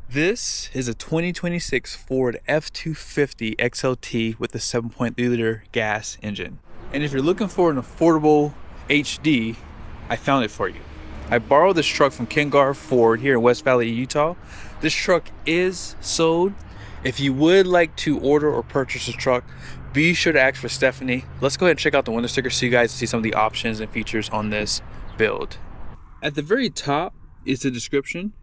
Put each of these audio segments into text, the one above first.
This is a 2026 Ford F250 XLT with a 7.3 liter gas engine. And if you're looking for an affordable HD, I found it for you. I borrowed this truck from Garff Ford here in West Valley, Utah. This truck is sold. If you would like to order or purchase a truck, be sure to ask for Stephanie. Let's go ahead and check out the window sticker so you guys see some of the options and features on this build. At the very top is the description.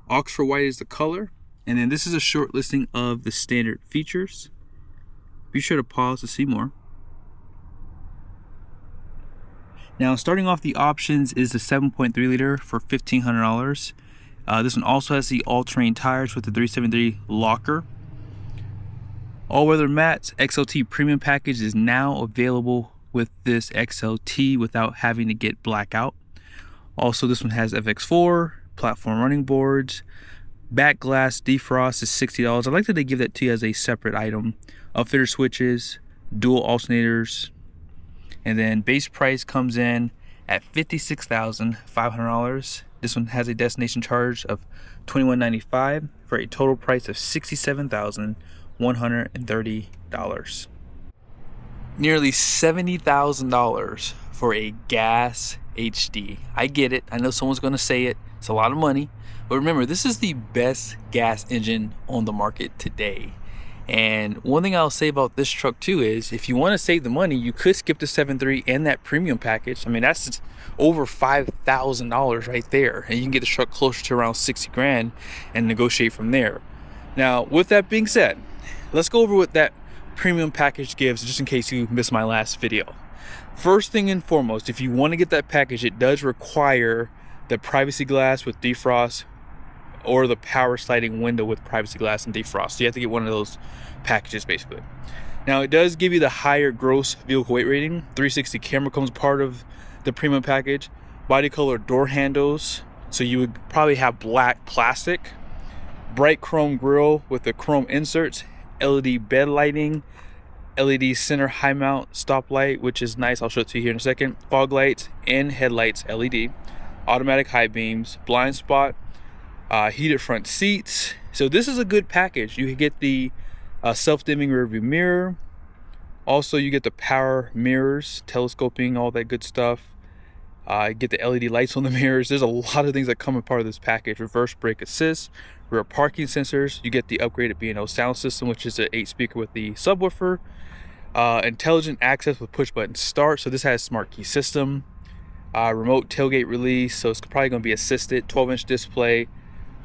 Oxford white is the color, and then this is a short listing of the standard features. Be sure to pause to see more. Now, starting off the options is the 7.3 liter for $1,500. This one also has the all-terrain tires with the 373 locker. All-weather mats XLT premium package is now available with this XLT without having to get blackout. Also, this one has FX4, platform running boards, back glass defrost is $60. I like that they give that to you as a separate item. Upfitter switches, dual alternators, and then base price comes in at $56,500. This one has a destination charge of $21.95 for a total price of $67,130. Nearly $70,000 for a gas HD. I get it. I know someone's going to say it. It's a lot of money. But remember, this is the best gas engine on the market today. And one thing I'll say about this truck too is if you want to save the money, you could skip the 7.3 and that premium package. I mean, that's over $5,000 right there. And you can get the truck closer to around 60 grand and negotiate from there. Now, with that being said, let's go over what that premium package gives just in case you missed my last video. First thing and foremost, if you want to get that package, it does require the privacy glass with defrost or the power sliding window with privacy glass and defrost. So you have to get one of those packages basically. Now, it does give you the higher gross vehicle weight rating. 360 camera comes part of the premium package. Body color door handles, so you would probably have black plastic. Bright chrome grille with the chrome inserts. LED bed lighting. LED center high mount stoplight, which is nice. I'll show it to you here in a second. Fog lights and headlights LED. Automatic high beams, blind spot, heated front seats. So this is a good package. You can get the self-dimming rear view mirror. Also, you get the power mirrors, telescoping, all that good stuff. Get the LED lights on the mirrors. There's a lot of things that come as part of this package. Reverse brake assist, rear parking sensors. You get the upgraded B&O sound system, which is an 8-speaker with the subwoofer. Intelligent access with push button start. So this has smart key system. Remote tailgate release, so it's probably going to be assisted. 12-inch display,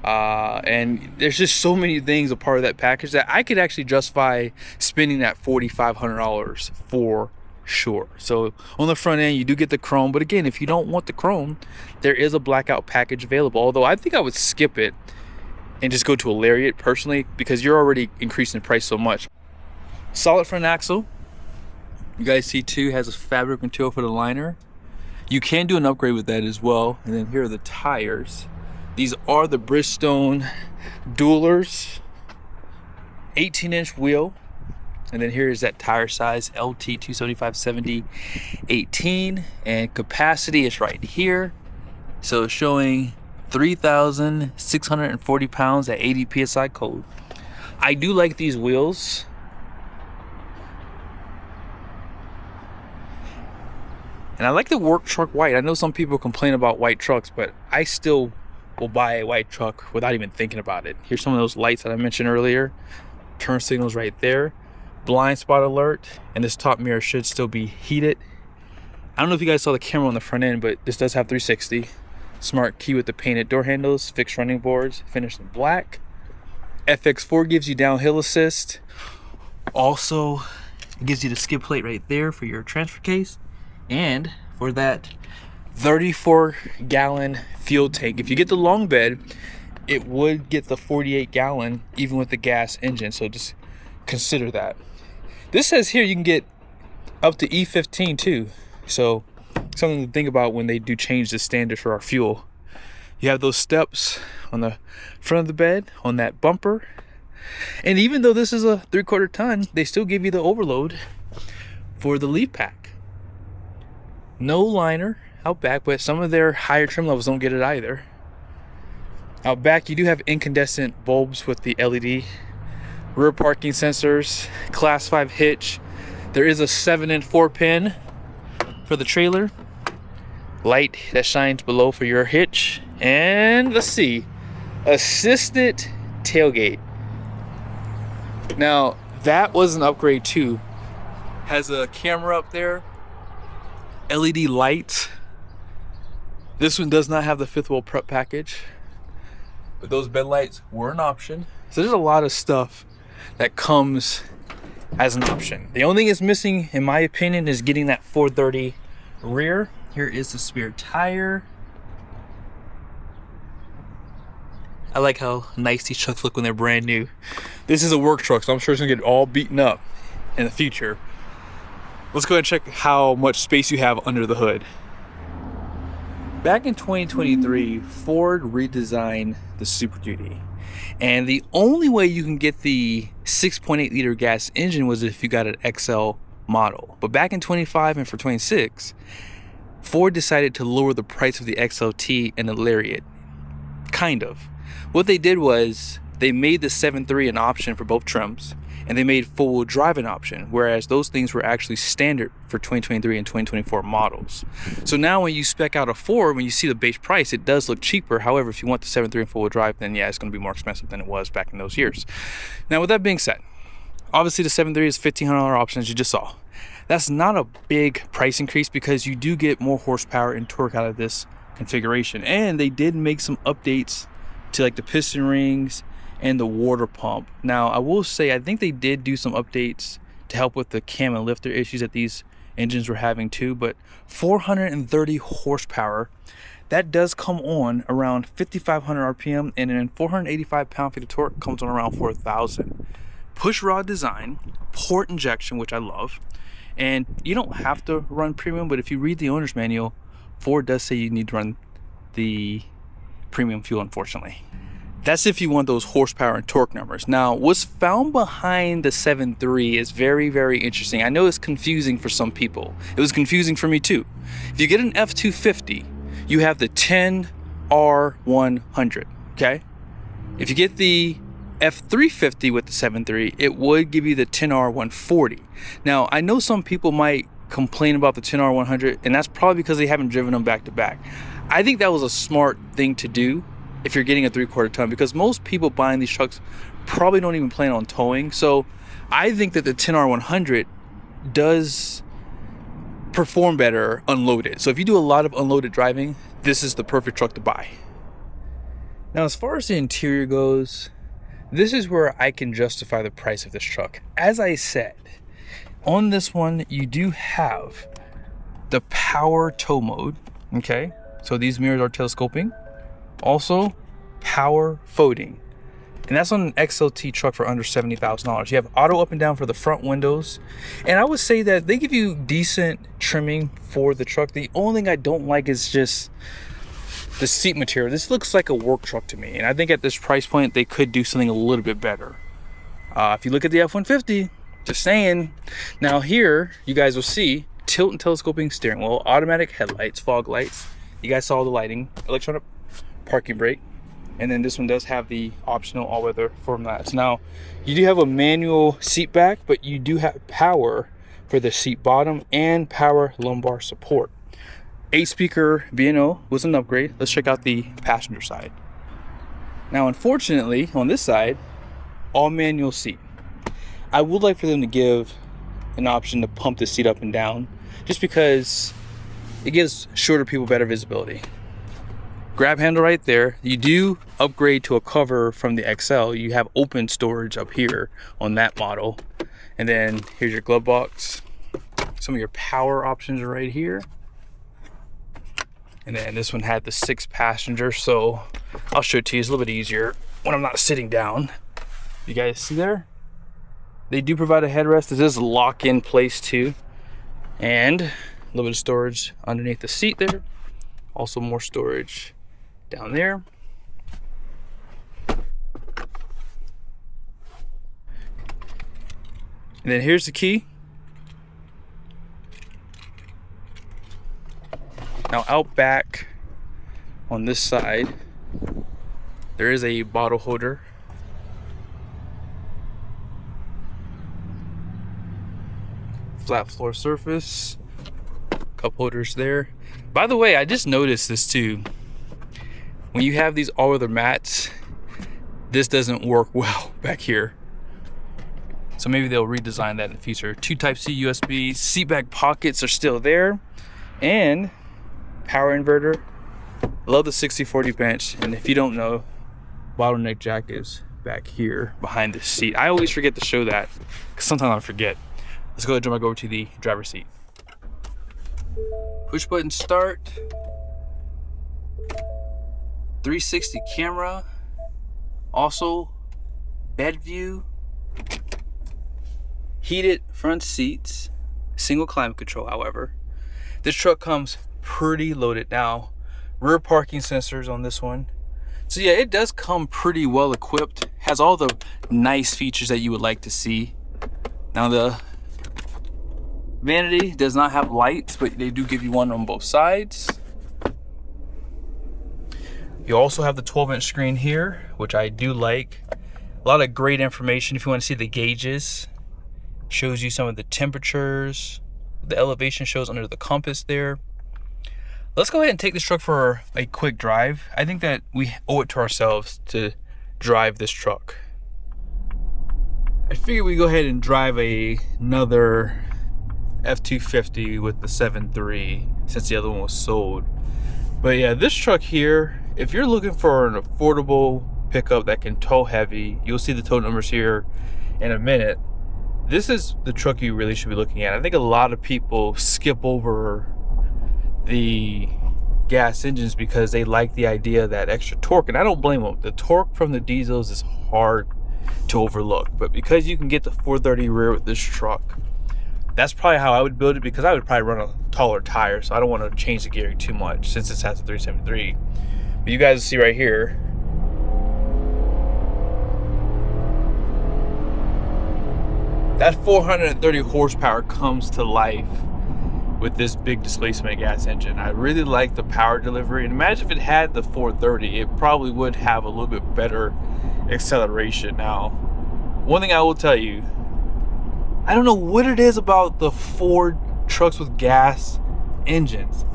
and there's just so many things a part of that package that I could actually justify spending that $4,500 for sure. So on the front end, you do get the chrome, but again, if you don't want the chrome, there is a blackout package available. Although I think I would skip it and just go to a Lariat personally, because you're already increasing the price so much. Solid front axle. You guys see too, has a fabric material for the liner. You can do an upgrade with that as well. And then here are the tires. These are the Bridgestone Duelers, 18-inch wheel. And then here is that tire size, LT 275/70/18. And capacity is right here. So it's showing 3,640 pounds at 80 PSI cold. I do like these wheels. And I like the work truck white. I know some people complain about white trucks, but I still will buy a white truck without even thinking about it. Here's some of those lights that I mentioned earlier. Turn signals right there. Blind spot alert. And this top mirror should still be heated. I don't know if you guys saw the camera on the front end, but this does have 360. Smart key with the painted door handles. Fixed running boards. Finished in black. FX4 gives you downhill assist. Also, it gives you the skid plate right there for your transfer case. And for that 34-gallon fuel tank, if you get the long bed, it would get the 48-gallon even with the gas engine. So just consider that. This says here you can get up to E15 too. So something to think about when they do change the standard for our fuel. You have those steps on the front of the bed, on that bumper. And even though this is a 3/4 ton, they still give you the overload for the leaf pack. No liner out back, but some of their higher trim levels don't get it either. Out back, you do have incandescent bulbs with the LED. Rear parking sensors, class 5 hitch. There is a 7 and 4 pin for the trailer. Light that shines below for your hitch. And let's see, assisted tailgate. Now that was an upgrade too. Has a camera up there, LED lights. This one does not have the fifth wheel prep package, but those bed lights were an option. So there's a lot of stuff that comes as an option. The only thing it's missing, in my opinion, is getting that 430 rear. Here is the spare tire. I like how nice these trucks look when they're brand new. This is a work truck, so I'm sure it's gonna get all beaten up in the future. Let's go ahead and check how much space you have under the hood. Back in 2023, Ford redesigned the Super Duty. And the only way you can get the 6.8 liter gas engine was if you got an XL model. But back in 25 and for 26, Ford decided to lower the price of the XLT and the Lariat. Kind of. What they did was they made the 7.3 an option for both trims, and they made four-wheel drive an option, whereas those things were actually standard for 2023 and 2024 models. So now when you spec out a Ford, when you see the base price, it does look cheaper. However, if you want the 7.3 and four-wheel drive, then yeah, it's going to be more expensive than it was back in those years. Now with that being said, obviously the 7.3 is $1,500 option, as you just saw. That's not a big price increase because you do get more horsepower and torque out of this configuration. And they did make some updates to like the piston rings and the water pump. Now I will say, I think they did do some updates to help with the cam and lifter issues that these engines were having too, but 430 horsepower, that does come on around 5,500 RPM, and then 485 pound-feet of torque comes on around 4,000. Push rod design, port injection, which I love, and you don't have to run premium, but if you read the owner's manual, Ford does say you need to run the premium fuel, unfortunately. That's if you want those horsepower and torque numbers. Now, what's found behind the 7.3 is very, very interesting. I know it's confusing for some people. It was confusing for me too. If you get an F250, you have the 10R100, okay? If you get the F350 with the 7.3, it would give you the 10R140. Now, I know some people might complain about the 10R100, and that's probably because they haven't driven them back to back. I think that was a smart thing to do if you're getting a 3/4 ton, because most people buying these trucks probably don't even plan on towing. So I think that the 10R100 does perform better unloaded. So if you do a lot of unloaded driving, this is the perfect truck to buy. Now, as far as the interior goes, this is where I can justify the price of this truck. As I said, on this one, you do have the power tow mode, okay? So these mirrors are telescoping. Also, power folding. And that's on an XLT truck for under $70,000. You have auto up and down for the front windows. And I would say that they give you decent trimming for the truck. The only thing I don't like is just the seat material. This looks like a work truck to me. And I think at this price point, they could do something a little bit better. If you look at the F-150, just saying. Now here, you guys will see tilt and telescoping steering wheel, automatic headlights, fog lights. You guys saw the lighting, electronic parking brake, and then this one does have the optional all-weather form mats. Now you do have a manual seat back, but you do have power for the seat bottom and power lumbar support. 8-speaker B&O was an upgrade. Let's check out the passenger side. Now unfortunately on this side, all manual seat. I would like for them to give an option to pump the seat up and down, just because it gives shorter people better visibility. Grab handle right there. You do upgrade to a cover from the XL. You have open storage up here on that model. And then here's your glove box. Some of your power options are right here. And then this one had the 6 passenger, so I'll show it to you. It's a little bit easier when I'm not sitting down. You guys see there? They do provide a headrest. This is lock in place too. And a little bit of storage underneath the seat there. Also more storage down there. And then here's the key. Now out back on this side, There is a bottle holder. Flat floor surface. Cup holders there. By the way, I just noticed this too. When you have these all-weather mats, this doesn't work well back here. So maybe they'll redesign that in the future. 2 Type-C USB, seat back pockets are still there, and power inverter. Love the 60/40 bench, and if you don't know, bottleneck jack is back here behind the seat. I always forget to show that, because sometimes I forget. Let's go ahead and jump back over to the driver's seat. Push button start. 360 camera. Also, bed view. Heated front seats. Single climate control, however. This truck comes pretty loaded now. Rear parking sensors on this one. So yeah, it does come pretty well equipped. Has all the nice features that you would like to see. Now the vanity does not have lights, but they do give you one on both sides. You also have the 12-inch screen here, which I do like. A lot of great information if you want to see the gauges. Shows you some of the temperatures. The elevation shows under the compass there. Let's go ahead and take this truck for a quick drive. I think that we owe it to ourselves to drive this truck. I figured we go ahead and drive another F250 with the 7.3 since the other one was sold. But yeah, this truck here, if you're looking for an affordable pickup that can tow heavy, you'll see the tow numbers here in a minute. This is the truck you really should be looking at. I think a lot of people skip over the gas engines because they like the idea of that extra torque, and I don't blame them. The torque from the diesels is hard to overlook, but because you can get the 430 rear with this truck, that's probably how I would build it, because I would probably run a taller tire, so I don't want to change the gearing too much since this has a 373. But you guys see right here, that 430 horsepower comes to life with this big displacement gas engine. I really like the power delivery, and imagine if it had the 430, it probably would have a little bit better acceleration. Now, one thing I will tell you, I don't know what it is about the Ford trucks with gas engines.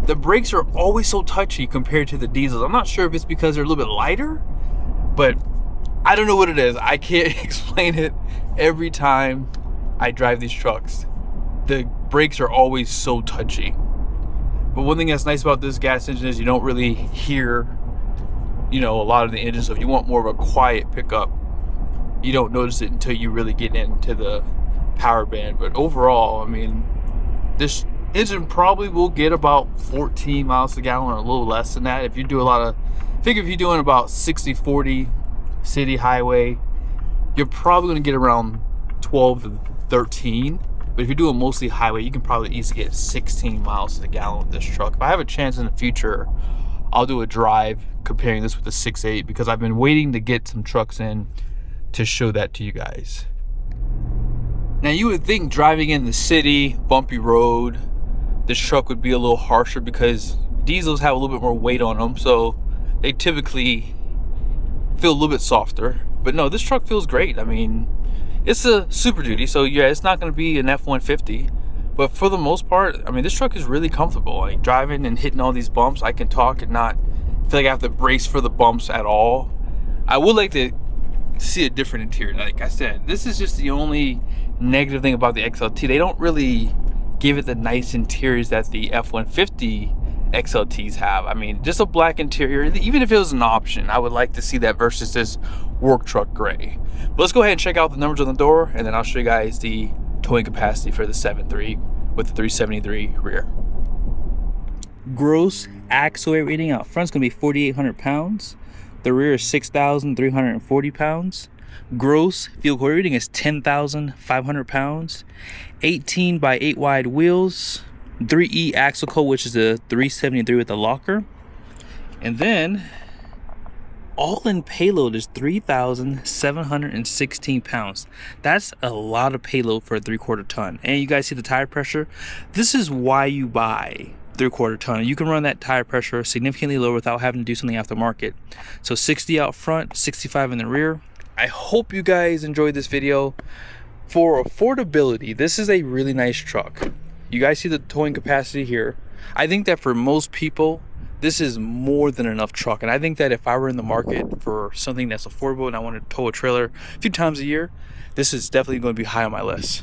The brakes are always so touchy compared to the diesels. I'm not sure if it's because they're a little bit lighter, but I don't know what it is. I can't explain it. Every time I drive these trucks, the brakes are always so touchy. But one thing that's nice about this gas engine is you don't really hear, a lot of the engines. So if you want more of a quiet pickup, you don't notice it until you really get into the power band. But overall, I mean, this engine probably will get about 14 miles per gallon, or a little less than that. If you do I figure if you're doing about 60/40 city highway, you're probably going to get around 12 to 13. But if you're doing mostly highway, you can probably easily get 16 miles to the gallon with this truck. If I have a chance in the future, I'll do a drive comparing this with the 6.8, because I've been waiting to get some trucks in to show that to you guys. Now, you would think driving in the city, bumpy road, this truck would be a little harsher because diesels have a little bit more weight on them, so they typically feel a little bit softer. But no, this truck feels great. I mean, it's a Super Duty, so yeah, it's not going to be an F-150, but for the most part, I mean, this truck is really comfortable. Like, driving and hitting all these bumps, I can talk and not feel like I have to brace for the bumps at all. I would like to see a different interior. Like I said, this is just the only negative thing about the XLT. They don't really give it the nice interiors that the F-150 XLTs have. I mean, just a black interior, even if it was an option, I would like to see that versus this work truck gray. But let's go ahead and check out the numbers on the door, and then I'll show you guys the towing capacity for the 7.3 with the 373 rear. Gross axle weight rating out front's gonna be 4,800 pounds. The rear is 6,340 pounds. Gross field core rating is 10,500 pounds. 18 by 8 wide wheels. 3E axle coil, which is a 373 with a locker. And then all in payload is 3,716 pounds. That's a lot of payload for a 3/4 ton. And you guys see the tire pressure. This is why you buy 3/4 ton. You can run that tire pressure significantly lower without having to do something aftermarket. So 60 out front, 65 in the rear. I hope you guys enjoyed this video. For affordability, this is a really nice truck. You guys see the towing capacity here. I think that for most people, this is more than enough truck. And I think that if I were in the market for something that's affordable and I wanted to tow a trailer a few times a year, this is definitely going to be high on my list.